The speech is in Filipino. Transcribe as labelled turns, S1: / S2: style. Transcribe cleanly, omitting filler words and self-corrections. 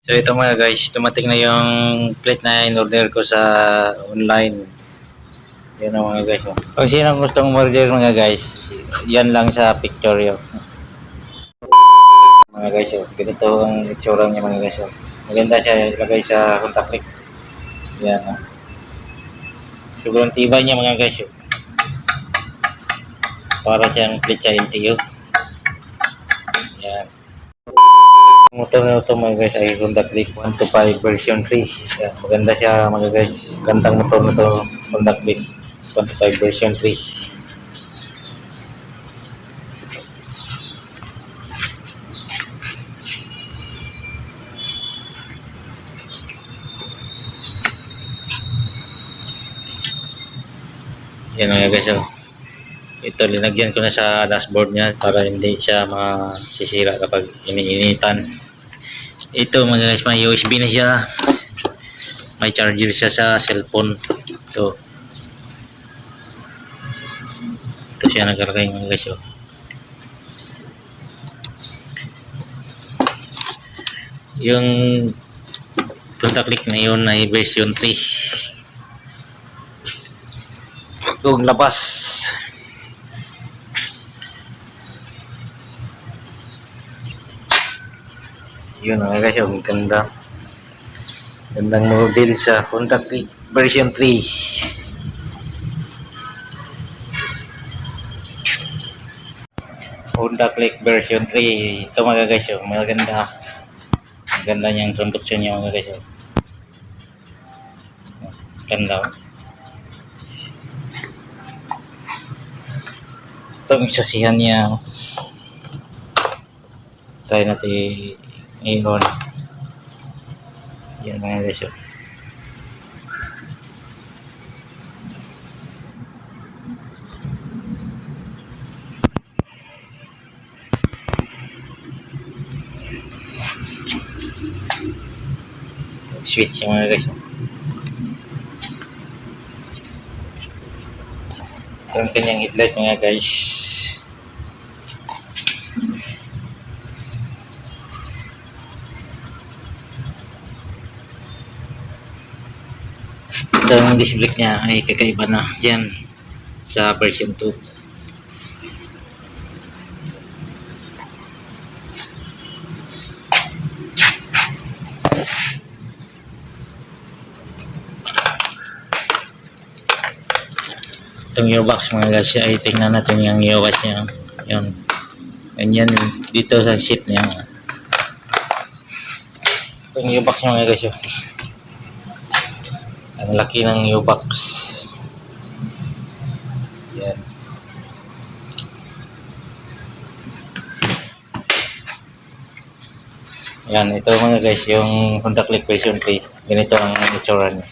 S1: So ito mga guys, dumating na yung plate na in-order ko sa online. Yan ang mga guys. Kung sino gustong order mga guys, yan lang sa picture yun. Mga guys, ganito ang itsura niya mga guys. Maganda siya ilagay sa contact link. Yan. Sobrang tibay niya mga guys. Para siyang plate sa LTO. Yan. Motor na ito mga guys ay Honda Click 125 version 3. Yan, maganda siya mga guys. Gandang motor na ito Honda Click 125 version 3. Yan mga guys. Ito linagyan ko na sa dashboard niya para hindi siya masisira kapag iniinitan. Ito mga guys, may USB na siya. May charger siya sa cellphone. Ito siya nakalagay mga guys. Yung Honda Click na yun ay version 3. Itong labas. Yun mga guys, ang ganda. Gandang model sa Honda Click version 3. Honda Click version 3. Ito mga guys, maganda. Ang ganda niyang conduction niya mga guys. Ganda. Ito ang sasihan niya. Try natin i-on. Yan mga guys. Switch yung mga guys. Ito ang kanyang headlight mga guys. Ito ang disc brake niya ay kakaiba na dyan sa version 2. Itong gearbox mga guys ay tingnan natin yung gearbox niya. Yun. Ganyan dito sa seat niya. Itong gearbox mga guys. Ang laki ng gearbox. Yan. Yan, ito mga guys yung Honda Click version 3. Ganito ang itsura niya.